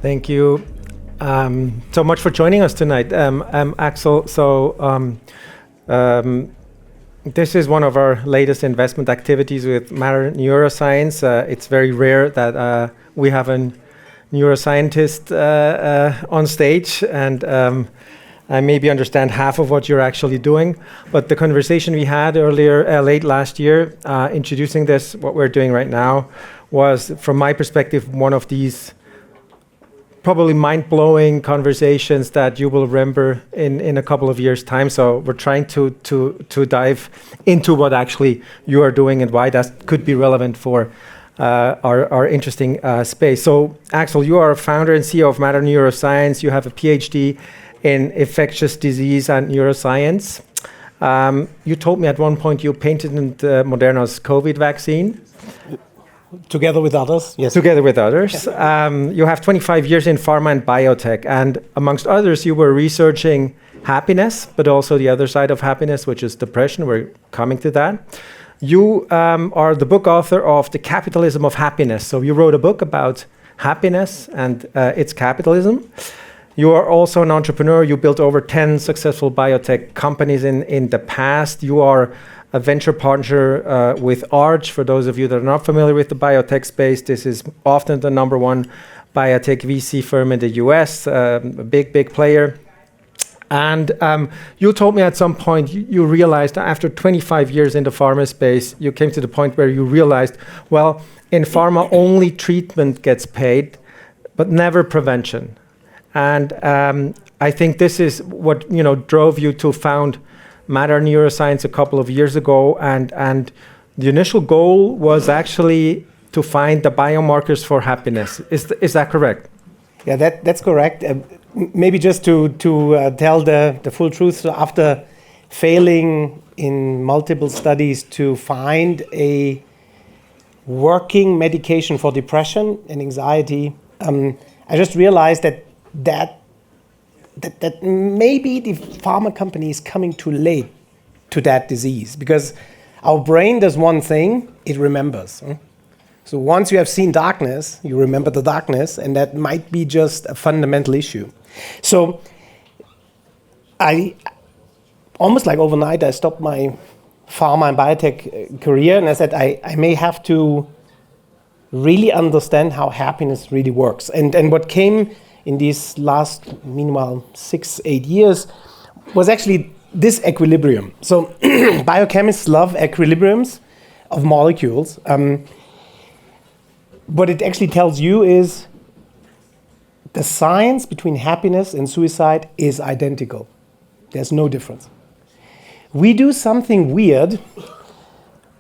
Thank you so much for joining us tonight. I'm Axel. This is one of our latest investment activities with Matter Neuroscience. It's very rare that we have a neuroscientist on stage, and I maybe understand half of what you're actually doing. But the conversation we had earlier, late last year, introducing this, what we're doing right now, was, from my perspective, one of these probably mind-blowing conversations that you will remember in a couple of years' time. So we're trying to dive into what actually you are doing and why that could be relevant for our interesting space. So Axel, you are a founder and CEO of Matter Neuroscience. You have a PhD in infectious disease and neuroscience. You told me at one point you patented Moderna's COVID vaccine. Together with others, yes. Together with others. You have 25 years in pharma and biotech, and amongst others, you were researching happiness, but also the other side of happiness, which is depression. We're coming to that. You are the book author of The Capitalism of Happiness. So you wrote a book about happiness and its capitalism. You are also an entrepreneur. You built over 10 successful biotech companies in the past. You are a venture partner with Arch. For those of you that are not familiar with the biotech space, this is often the number one biotech VC firm in the US, a big player. And you told me at some point you realized after 25 years in the pharma space, you came to the point where you realized, well, in pharma only treatment gets paid, but never prevention. And I think this is what drove you to found Matter Neuroscience a couple of years ago, and the initial goal was actually to find the biomarkers for happiness. Is that correct? Yeah, that's correct. Maybe just to tell the full truth, so after failing in multiple studies to find a working medication for depression and anxiety, I just realized that maybe the pharma company is coming too late to that disease, because our brain does one thing, it remembers. So once you have seen darkness, you remember the darkness, and that might be just a fundamental issue. So I, almost like overnight, I stopped my pharma and biotech career, and I said I may have to really understand how happiness really works. And what came in these last, meanwhile, 6-8 years, was actually this equilibrium. So biochemists love equilibriums of molecules. What it actually tells you is the science between happiness and suicide is identical. There's no difference. We do something weird.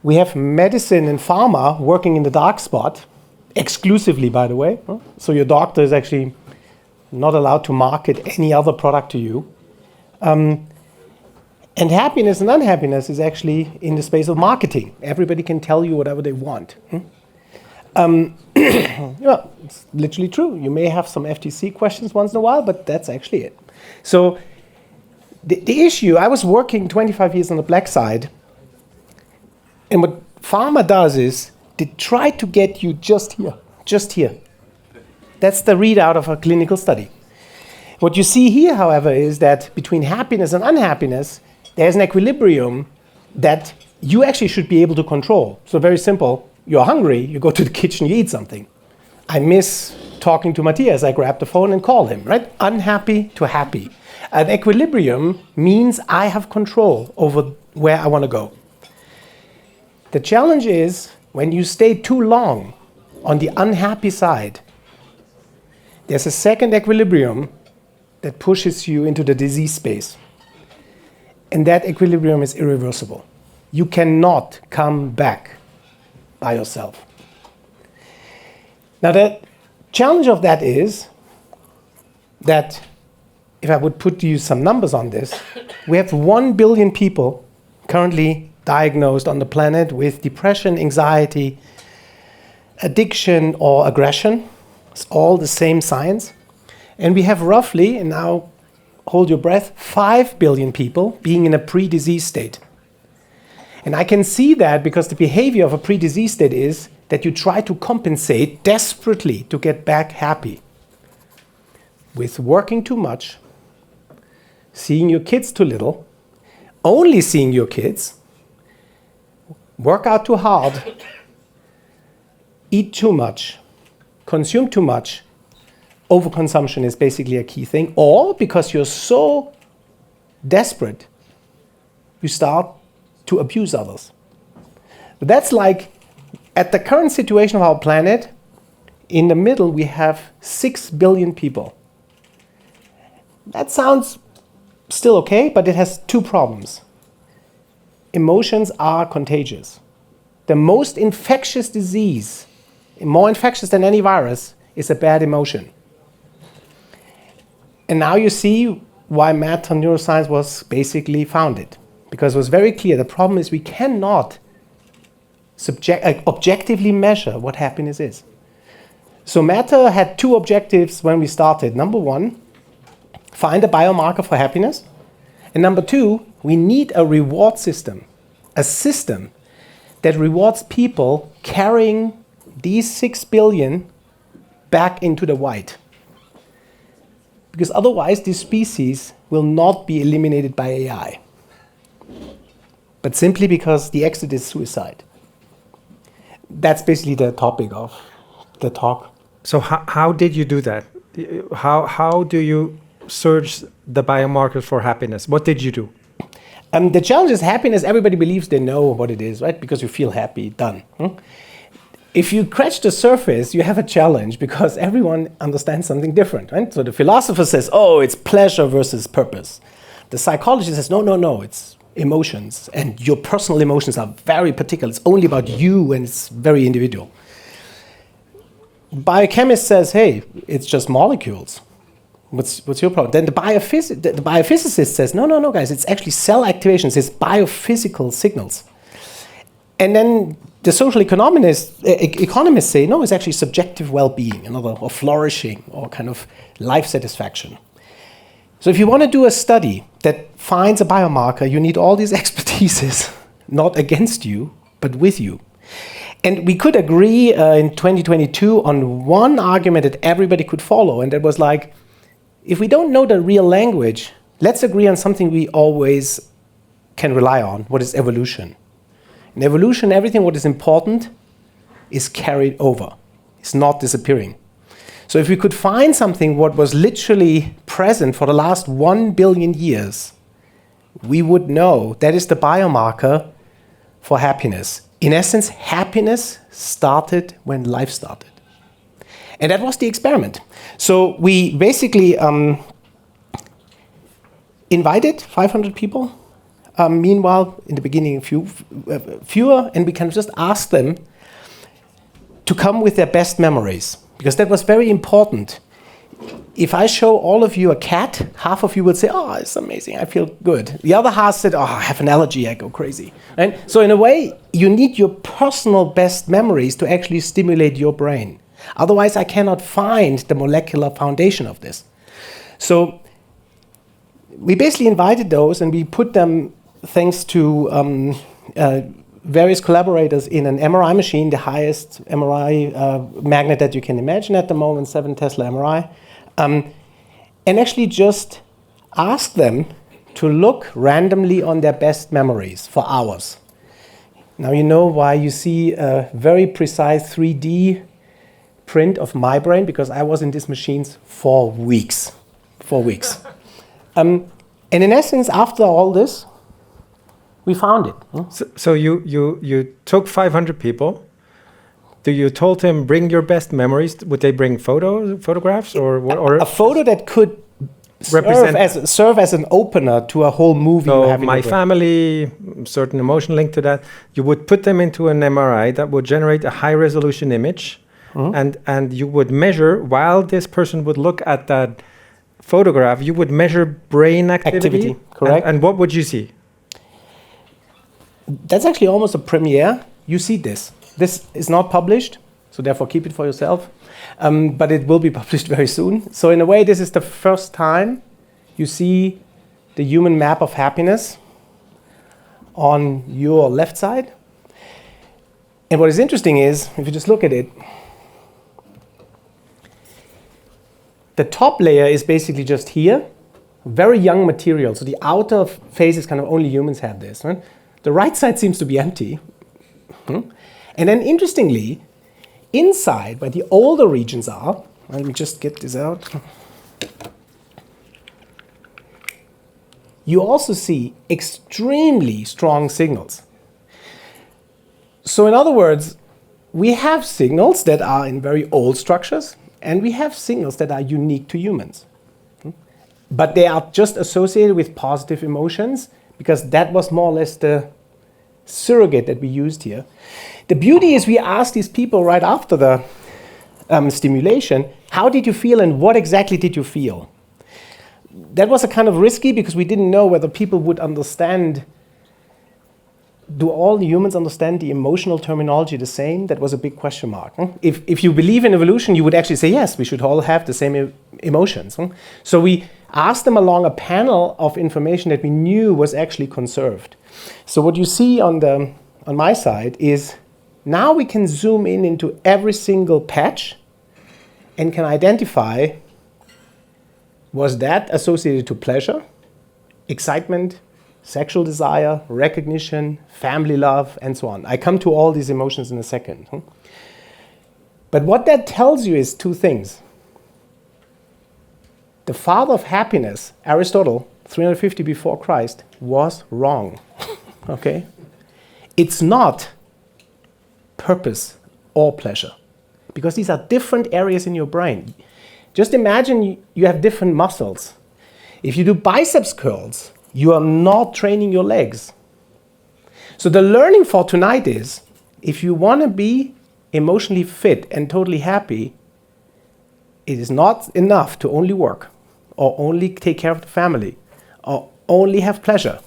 We have medicine and pharma working in the dark spot, exclusively, by the way. So your doctor is actually not allowed to market any other product to you. And happiness and unhappiness is actually in the space of marketing. Everybody can tell you whatever they want. Yeah, it's literally true. You may have some FTC questions once in a while, but that's actually it. So the issue, I was working 25 years on the black side, and what pharma does is they try to get you just here. That's the readout of a clinical study. What you see here, however, is that between happiness and unhappiness, there's an equilibrium that you actually should be able to control. So very simple, you're hungry, you go to the kitchen, you eat something. I miss talking to Matthias, I grab the phone and call him, right? Unhappy to happy. An equilibrium means I have control over where I want to go. The challenge is when you stay too long on the unhappy side, there's a second equilibrium that pushes you into the disease space. And that equilibrium is irreversible. You cannot come back by yourself. Now, the challenge of that is that if I would put you some numbers on this, we have 1 billion people currently diagnosed on the planet with depression, anxiety, addiction, or aggression. It's all the same science. And we have roughly, and now hold your breath, 5 billion people being in a pre-disease state. And I can see that because the behavior of a pre-disease state is that you try to compensate desperately to get back happy. with working too much, seeing your kids too little, only seeing your kids, work out too hard, eat too much, consume too much. Overconsumption is basically a key thing. Or because you're so desperate, you start to abuse others. But that's like, at the current situation of our planet, in the middle we have 6 billion people. That sounds still okay, but it has two problems. Emotions are contagious. The most infectious disease, more infectious than any virus, is a bad emotion. And now you see why math and neuroscience was basically founded. Because it was very clear, the problem is we cannot objectively measure what happiness is. So matter had two objectives when we started. Number one, find a biomarker for happiness. And number two, we need a reward system, a system that rewards people carrying these 6 billion back into the white. Because otherwise, this species will not be eliminated by AI, but simply because the exit is suicide. That's basically the topic of the talk. So how did you do that? How do you search the biomarkers for happiness? What did you do? The challenge is happiness. Everybody believes they know what it is, right? Because you feel happy, done. If you scratch the surface, you have a challenge because everyone understands something different, right? So the philosopher says, oh, it's pleasure versus purpose. The psychologist says, no, it's emotions. And your personal emotions are very particular. It's only about you and it's very individual. Biochemist says, hey, it's just molecules. What's your problem? Then the biophysicist says, no, guys, it's actually cell activations. It's biophysical signals. And then the social economists say, no, it's actually subjective well-being, or flourishing, or kind of life satisfaction. So if you want to do a study that finds a biomarker, you need all these expertises, not against you, but with you. And we could agree in 2022 on one argument that everybody could follow, and that was like, if we don't know the real language, let's agree on something we always can rely on, what is evolution. In evolution, everything what is important is carried over. It's not disappearing. So if we could find something what was literally present for the last 1 billion years, we would know that is the biomarker for happiness. In essence, happiness started when life started. And that was the experiment. So we basically invited 500 people. Meanwhile, in the beginning, fewer, and we can just ask them to come with their best memories, because that was very important. If I show all of you a cat, half of you would say, oh, it's amazing, I feel good. The other half said, oh, I have an allergy, I go crazy. Right? So in a way, you need your personal best memories to actually stimulate your brain. Otherwise, I cannot find the molecular foundation of this. So we basically invited those, and we put them, thanks to various collaborators, in an MRI machine, the highest MRI magnet that you can imagine at the moment, 7 Tesla MRI, and actually just ask them to look randomly on their best memories for hours. Now you know why you see a very precise 3D print of my brain, because I was in these machines for weeks. 4 weeks. And in essence, after all this, we found it. So you took 500 people. You told them, bring your best memories. Would they bring photographs or a photo that could serve as an opener to a whole movie? So my family, certain emotional link to that. You would put them into an MRI that would generate a high resolution image, and you would measure, while this person would look at that photograph, you would measure brain activity. Correct. And what would you see? That's actually almost a premiere. You see this. This is not published, so therefore keep it for yourself. But it will be published very soon. So in a way, this is the first time you see the human map of happiness on your left side. And what is interesting is, if you just look at it, The top layer is basically just here, very young material. So the outer phase is kind of only humans have this. Right? The right side seems to be empty. And then interestingly, inside where the older regions are, let me just get this out. You also see extremely strong signals. So in other words, we have signals that are in very old structures, and we have signals that are unique to humans. But they are just associated with positive emotions, because that was more or less the surrogate that we used here. The beauty is we asked these people right after the stimulation, how did you feel and what exactly did you feel? That was a kind of risky because we didn't know whether people would understand. Do all the humans understand the emotional terminology the same? That was a big question mark. If you believe in evolution, you would actually say, yes, we should all have the same emotions. So we asked them along a panel of information that we knew was actually conserved. So what you see on my side is now we can zoom in into every single patch and can identify, was that associated to pleasure, excitement, sexual desire, recognition, family love, and so on. I come to all these emotions in a second. But what that tells you is two things. The father of happiness, Aristotle, 350 before Christ, was wrong. Okay? It's not purpose or pleasure, because these are different areas in your brain. Just imagine you have different muscles. If you do biceps curls, you are not training your legs. So the learning for tonight is, if you want to be emotionally fit and totally happy, it is not enough to only work, or only take care of the family, or only have pleasure.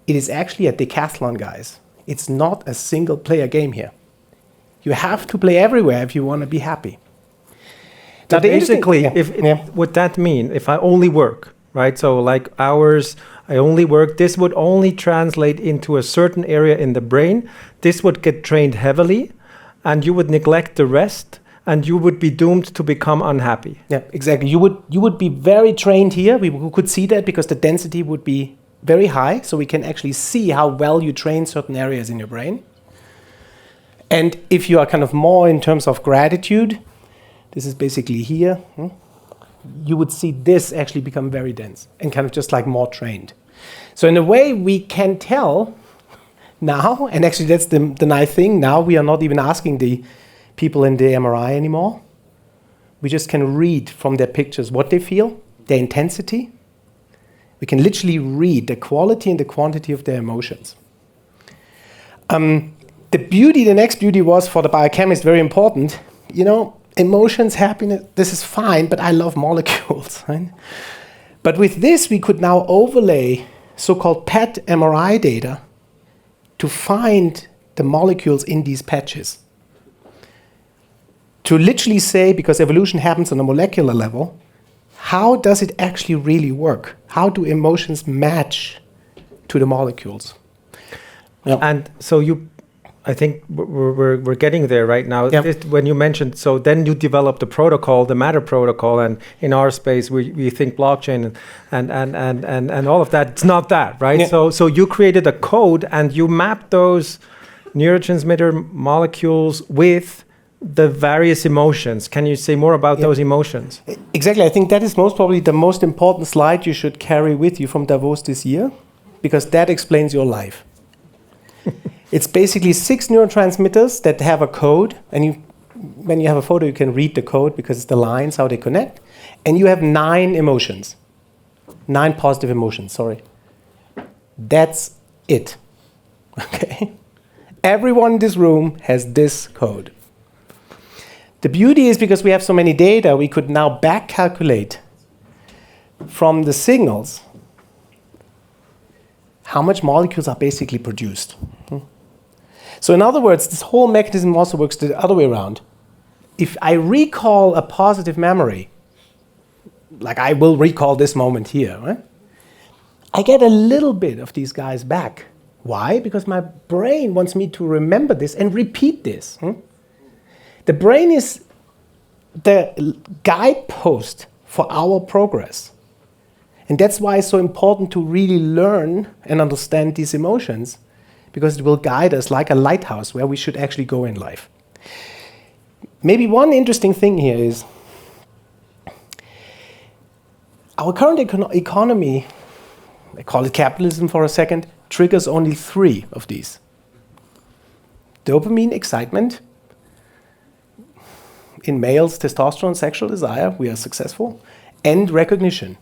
It is actually a decathlon, guys. It's not a single player game here. You have to play everywhere if you want to be happy. Now, basically, would that mean if I only work, right? So like hours, I only work, this would only translate into a certain area in the brain. This would get trained heavily, and you would neglect the rest, and you would be doomed to become unhappy. Yeah, exactly. You would be very trained here. We could see that because the density would be very high, so we can actually see how well you train certain areas in your brain. And if you are kind of more in terms of gratitude, this is basically here, you would see this actually become very dense and kind of just like more trained. So in a way, we can tell now, and actually that's the nice thing, now we are not even asking the people in the MRI anymore. We just can read from their pictures what they feel, their intensity. We can literally read the quality and the quantity of their emotions. The next beauty was for the biochemist very important. You know, emotions, happiness, this is fine, but I love molecules. Right? But with this, we could now overlay so-called PET MRI data to find the molecules in these patches. To literally say, because evolution happens on a molecular level, how does it actually really work? How do emotions match to the molecules? Yeah. And so I think we're getting there right now. Yeah. When you mentioned, so then you developed the protocol, the Matter protocol, and in our space we think blockchain and all of that. It's not that, right? Yeah. So you created a code and you mapped those neurotransmitter molecules with the various emotions. Can you say more about those emotions? Exactly. I think that is most probably the most important slide you should carry with you from Davos this year, because that explains your life. It's basically 6 neurotransmitters that have a code, and when you have a photo, you can read the code because it's the lines, how they connect. And you have 9 emotions. 9 positive emotions, sorry. That's it. Okay? Everyone in this room has this code. The beauty is, because we have so many data, we could now back calculate from the signals how much molecules are basically produced. So in other words, this whole mechanism also works the other way around. If I recall a positive memory, like I will recall this moment here, right? I get a little bit of these guys back. Why? Because my brain wants me to remember this and repeat this. The brain is the guidepost for our progress. And that's why it's so important to really learn and understand these emotions, because it will guide us like a lighthouse where we should actually go in life. Maybe one interesting thing here is our current economy, I call it capitalism for a second, triggers only 3 of these. Dopamine, excitement. In males, testosterone, sexual desire, we are successful. And recognition.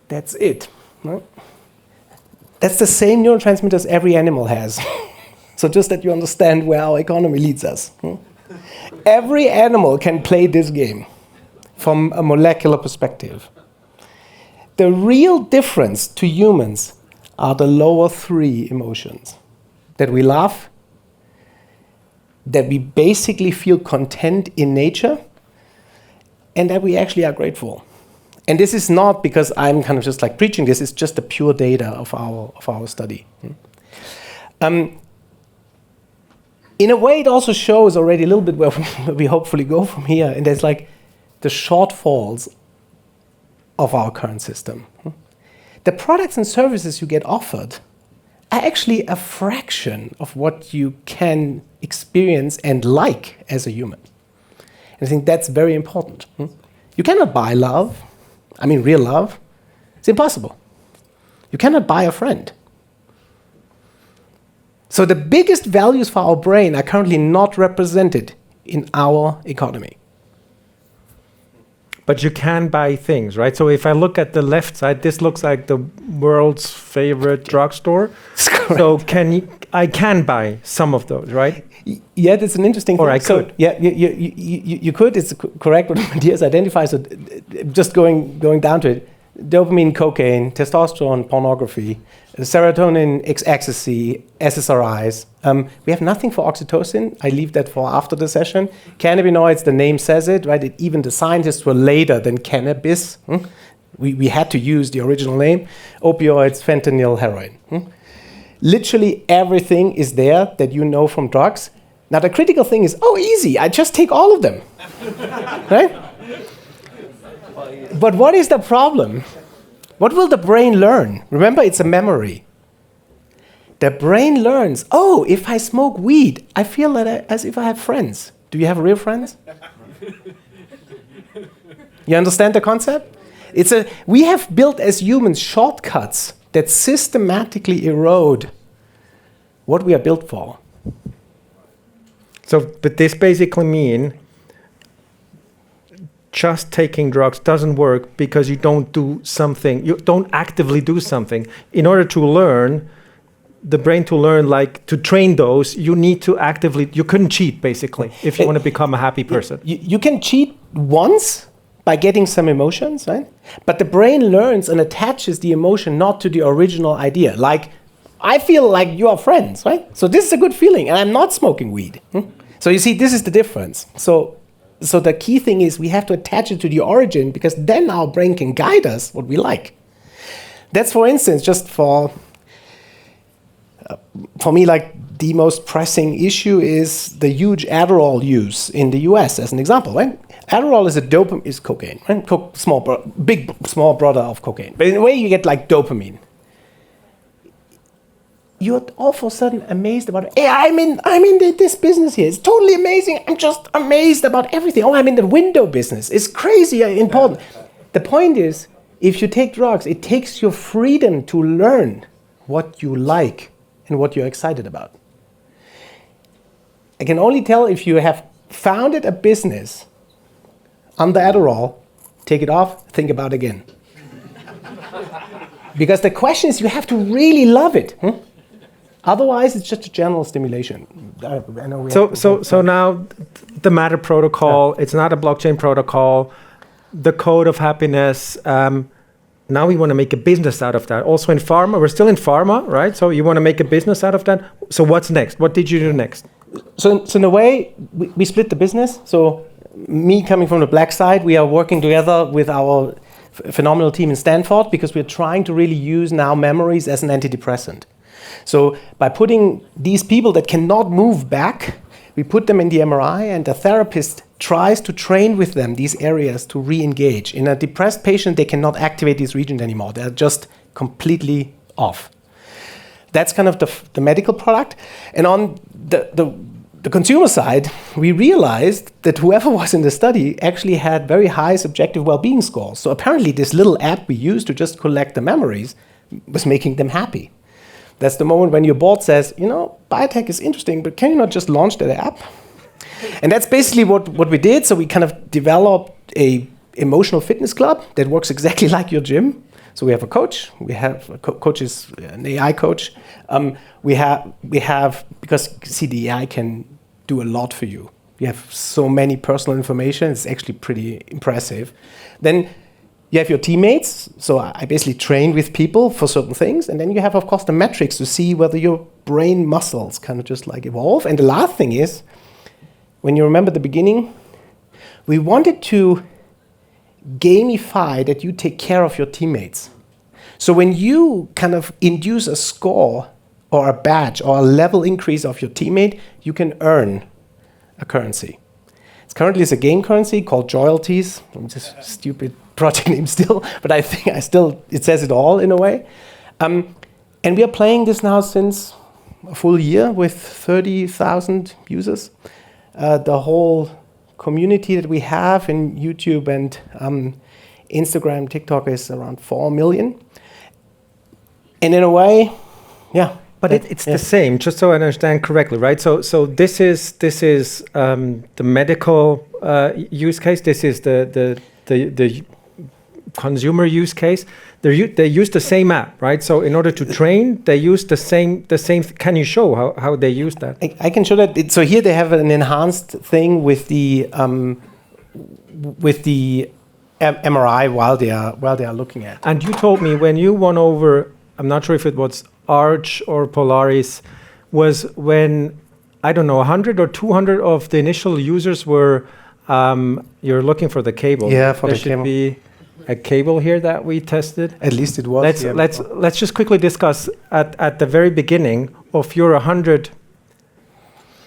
That's it. Right? That's the same neurotransmitters every animal has. So just that you understand where our economy leads us. Every animal can play this game from a molecular perspective. The real difference to humans are the lower 3 emotions. That we laugh, that we basically feel content in nature, and that we actually are grateful. And this is not because I'm kind of just like preaching this, it's just the pure data of our study. In a way, it also shows already a little bit where we hopefully go from here, and there's like the shortfalls of our current system. The products and services you get offered are actually a fraction of what you can experience and like as a human. And I think that's very important. You cannot buy love. I mean, real love. It's impossible. You cannot buy a friend. So the biggest values for our brain are currently not represented in our economy. But you can buy things, right? So if I look at the left side, this looks like the world's favorite drugstore. So I can buy some of those, right? Yeah, that's an interesting thing. Or I could. So, yeah, you could. It's correct what Matthias identifies. So just going down to it, dopamine, cocaine, testosterone, pornography, serotonin, ecstasy, SSRIs. We have nothing for oxytocin. I leave that for after the session. Cannabinoids, the name says it, right? Even the scientists were later than cannabis. We had to use the original name. Opioids, fentanyl, heroin. Literally everything is there that you know from drugs. Now the critical thing is, easy, I just take all of them. Right? But what is the problem? What will the brain learn? Remember, it's a memory. The brain learns, if I smoke weed, I feel as if I have friends. Do you have real friends? You understand the concept? We have built as humans shortcuts that systematically erode what we are built for. So, but this basically means just taking drugs doesn't work because you don't do something, you don't actively do something. In order to learn, the brain to learn, like to train those, you need to actively, you couldn't cheat basically if you want to become a happy person. You can cheat once by getting some emotions, right? But the brain learns and attaches the emotion not to the original idea. Like, I feel like you are friends, right? So this is a good feeling, and I'm not smoking weed. So you see, this is the difference. So the key thing is we have to attach it to the origin, because then our brain can guide us what we like. That's, for instance, just for me, like the most pressing issue is the huge Adderall use in the US, as an example, right? Adderall is cocaine, right? Small brother of cocaine. But in a way, you get like dopamine. You're all of a sudden amazed about it. Hey, I'm in this business here. It's totally amazing. I'm just amazed about everything. I'm in the window business. It's crazy important. The point is, if you take drugs, it takes your freedom to learn what you like and what you're excited about. I can only tell if you have founded a business under Adderall, take it off, think about it again. Because the question is, you have to really love it. Otherwise, it's just a general stimulation. I know so now the Matter protocol, it's not a blockchain protocol, the code of happiness, now we want to make a business out of that. Also in pharma, we're still in pharma, right? So you want to make a business out of that. So what's next? What did you do next? So in a way, we split the business. So me coming from the black side, we are working together with our phenomenal team in Stanford, because we're trying to really use now memories as an antidepressant. So by putting these people that cannot move back, we put them in the MRI, and the therapist tries to train with them these areas to re-engage. In a depressed patient, they cannot activate these regions anymore. They're just completely off. That's kind of the medical product. And on the consumer side, we realized that whoever was in the study actually had very high subjective well-being scores. So apparently this little app we used to just collect the memories was making them happy. That's the moment when your board says, you know, biotech is interesting, but can you not just launch that app? And that's basically what we did. So we kind of developed a emotional fitness club that works exactly like your gym. So we have a coach. We have a coach is an AI coach. We have because see, the AI can do a lot for you. You have so many personal information. It's actually pretty impressive. Then you have your teammates. So I basically train with people for certain things. And then you have, of course, the metrics to see whether your brain muscles kind of just like evolve. And the last thing is, when you remember the beginning, we wanted to gamify that you take care of your teammates. So when you kind of induce a score or a badge or a level increase of your teammate, you can earn a currency. Currently it's a game currency called royalties. It's a stupid project name still, but I think it says it all in a way. And we are playing this now since a full year with 30,000 users. The whole community that we have in YouTube and Instagram, TikTok is around 4 million. And in a way, yeah. But it's the same, just so I understand correctly, right? So this is the medical use case. This is the consumer use case. They use the same app, right? So in order to train, they use the same. Can you show how they use that? I can show that. So here they have an enhanced thing with the MRI while they are looking at. And you told me when you won over, I'm not sure if it was Arch or Polaris, was when, I don't know, 100 or 200 of the initial users were, you're looking for the cable. Yeah, for there the cable. There should be a cable here that we tested. At least it was. Let's just quickly discuss at the very beginning of your 100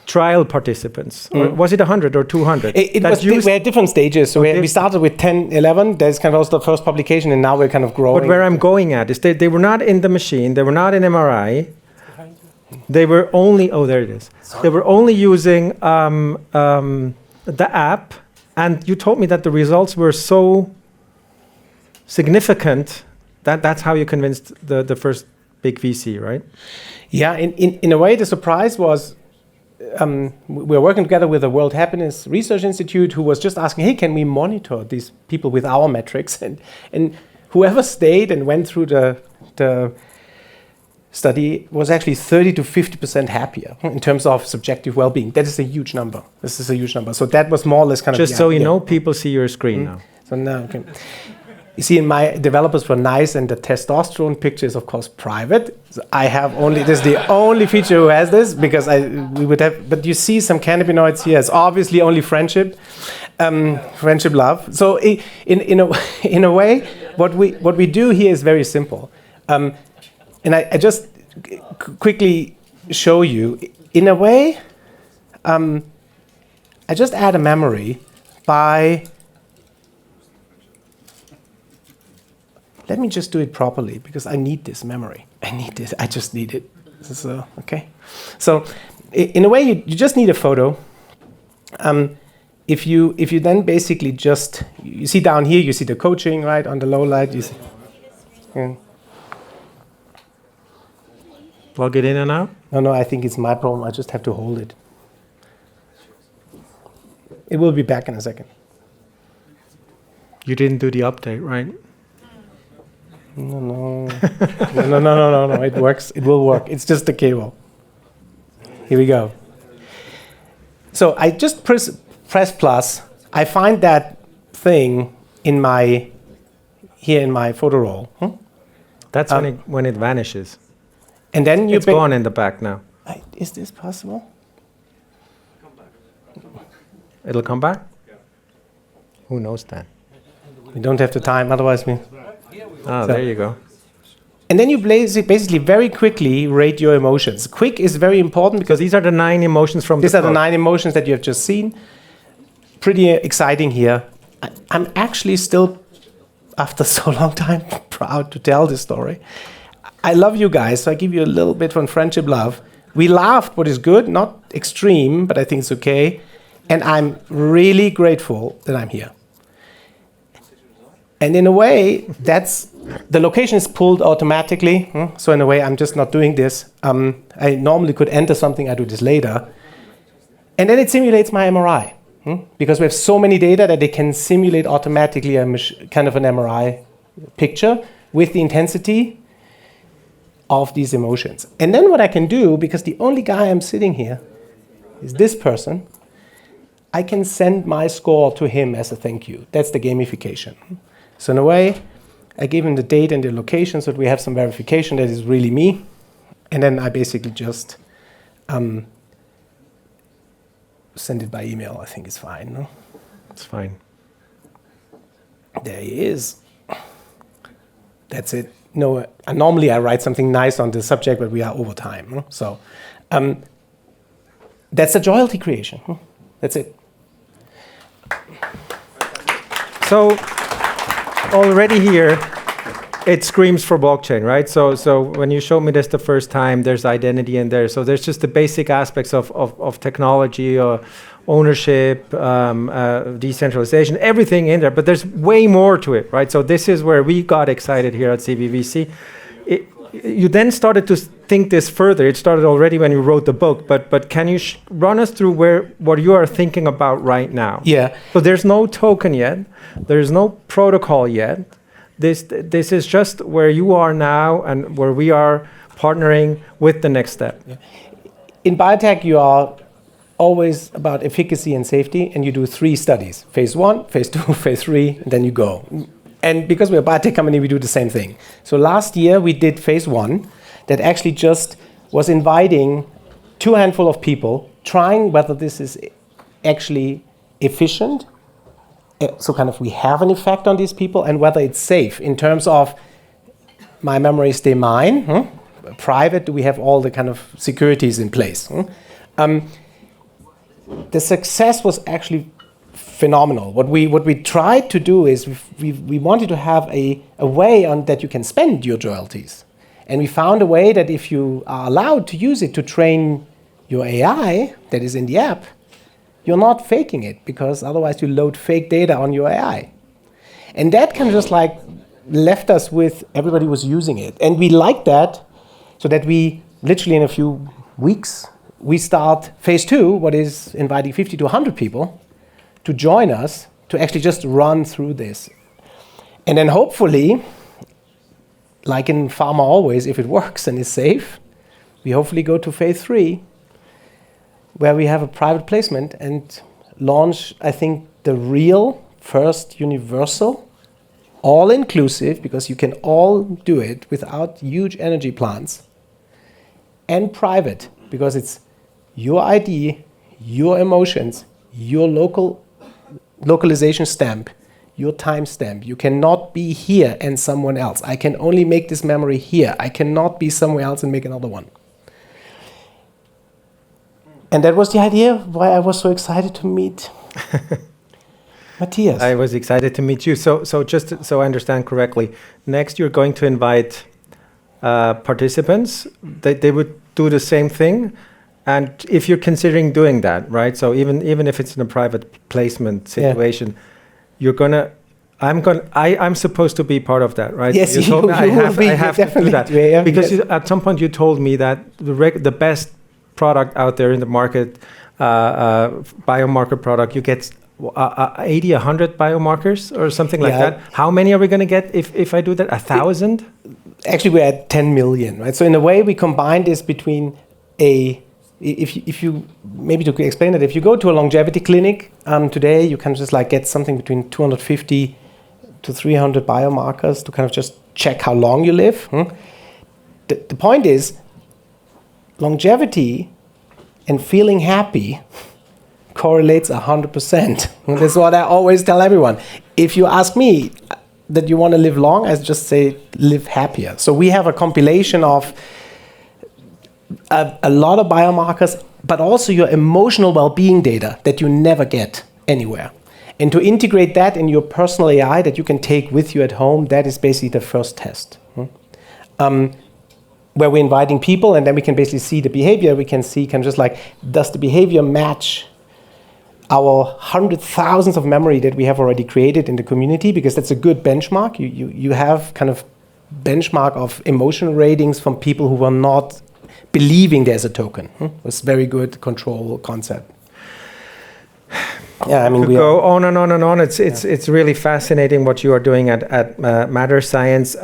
trial participants. Or was it 100 or 200? We had different stages. So we started with 10, 11. That's kind of also the first publication, and now we're kind of growing. But where I'm going at is they were not in the machine. They were not in MRI. They were only, there it is. Sorry. They were only using the app. And you told me that the results were so significant that that's how you convinced the first big VC, right? Yeah, in a way, the surprise was, we're working together with the World Happiness Research Institute, who was just asking, hey, can we monitor these people with our metrics? And whoever stayed and went through the study was actually 30 to 50% happier in terms of subjective well-being. That is a huge number. This is a huge number. So that was more or less kind of... Just so you know, people see your screen now. So now, okay. You see, my developers were nice, and the testosterone picture is, of course, private. So I have only, this is the only feature who has this, because we would have, but you see some cannabinoids here. It's obviously only friendship, love. So in a way, what we do here is very simple. And I just quickly show you, in a way, I just add a memory by... Let me just do it properly, because I need this memory. I need this. I just need it. So, okay. So, in a way, you just need a photo. If you then basically just, you see down here, you see the coaching, right, on the low light. You see. Yeah. Plug it in and out? No, I think it's my problem. I just have to hold it. It will be back in a second. You didn't do the update, right? No. It works. It will work. It's just the cable. Here we go. So I just press plus. I find that thing in my photo roll. That's when it vanishes. And then it's gone in the back now. Is this possible? It'll come back? Yeah. Who knows that? We don't have the time, otherwise we... There you go. And then you basically very quickly rate your emotions. Quick is very important because these are the 9 emotions from these are the 9 emotions that you have just seen. pretty exciting here. I'm actually still, after so long time, proud to tell this story. I love you guys, so I give you a little bit from friendship love. We laughed, what is good, not extreme, but I think it's okay. And I'm really grateful that I'm here. And in a way, that's the location is pulled automatically. So in a way, I'm just not doing this. I normally could enter something, I do this later. And then it simulates my MRI. Because we have so many data that they can simulate automatically a kind of an MRI picture with the intensity of these emotions. And then what I can do, because the only guy I'm sitting here is this person, I can send my score to him as a thank you. That's the gamification. So in a way, I give him the date and the location so that we have some verification that is really me. And then I basically just send it by email. I think it's fine. No? It's fine. There he is. That's it. No, normally I write something nice on the subject, but we are over time. No? So that's a loyalty creation. No? That's it. So already here, it screams for blockchain, right? So when you showed me this the first time, there's identity in there. So there's just the basic aspects of technology, ownership, decentralization, everything in there. But there's way more to it, right? So this is where we got excited here at CVVC. You then started to think this further. It started already when you wrote the book. But can you run us through what you are thinking about right now? Yeah. So there's no token yet. There's no protocol yet. This is just where you are now and where we are partnering with the next step. Yeah. In biotech, you are always about efficacy and safety, and you do 3 studies: phase 1, phase 2, phase 3, and then you go. And because we're a biotech company, we do the same thing. So last year, we did phase 1 that actually just was inviting 2 handful of people, trying whether this is actually efficient. So kind of we have an effect on these people, and whether it's safe in terms of my memories stay mine, private, do we have all the kind of securities in place. The success was actually phenomenal. What we tried to do is we wanted to have a way on that you can spend your royalties. And we found a way that if you are allowed to use it to train your AI that is in the app, you're not faking it, because otherwise you load fake data on your AI. And that kind of just like left us with everybody was using it. And we liked that, so that we literally in a few weeks, we start phase 2, what is inviting 50 to 100 people to join us to actually just run through this. And then hopefully, like in pharma always, if it works and is safe, we hopefully go to phase 3, where we have a private placement and launch, I think, the real first universal, all-inclusive, because you can all do it without huge energy plants, and private, because it's your ID, your emotions, your localization stamp, your timestamp. You cannot be here and someone else. I can only make this memory here. I cannot be somewhere else and make another one. And that was the idea why I was so excited to meet Matthias. I was excited to meet you. So just so I understand correctly, next you're going to invite participants. They would do the same thing. And if you're considering doing that, right? So even if it's in a private placement situation, I'm supposed to be part of that, right? Yes, you told me I have to do that. Yeah, because at some point you told me that the best product out there in the market, biomarker product, you get 80, 100 biomarkers or something like that. How many are we going to get if I do that? 1,000? Actually, we're at 10 million, right? So in a way, we combine this between if you maybe to explain it, if you go to a longevity clinic today, you can just like get something between 250 to 300 biomarkers to kind of just check how long you live. The point is, longevity and feeling happy correlates 100%. That's what I always tell everyone. If you ask me that you want to live long, I just say live happier. So we have a compilation of a lot of biomarkers, but also your emotional well-being data that you never get anywhere. And to integrate that in your personal AI that you can take with you at home, that is basically the first test. Where we're inviting people, and then we can basically see the behavior. We can see kind of just like, does the behavior match our 100,000s of memory that we have already created in the community? Because that's a good benchmark. You have kind of benchmark of emotional ratings from people who were not believing there's a token. It's very good control concept. Yeah, I mean, we go on and on and on. It's really fascinating what you are doing at Matter Science.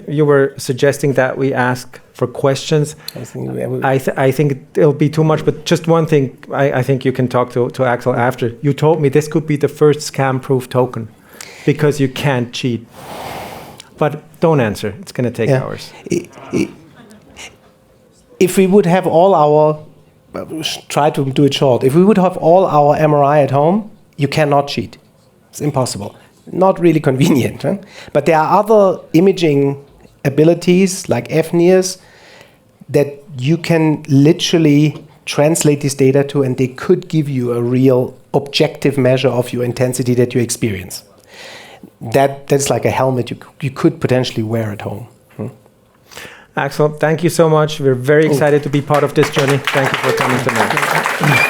You were suggesting that we ask for questions. I think it'll be too much, but just one thing. I think you can talk to Axel after. You told me this could be the first scam-proof token because you can't cheat. But don't answer. It's going to take hours. If we would have all our try to do it short. If we would have all our MRI at home, you cannot cheat. It's impossible. Not really convenient. Huh? But there are other imaging abilities like FNIRS that you can literally translate this data to, and they could give you a real objective measure of your intensity that you experience. That's like a helmet you could potentially wear at home. Axel, thank you so much. We're very excited to be part of this journey. Thank you for coming tonight.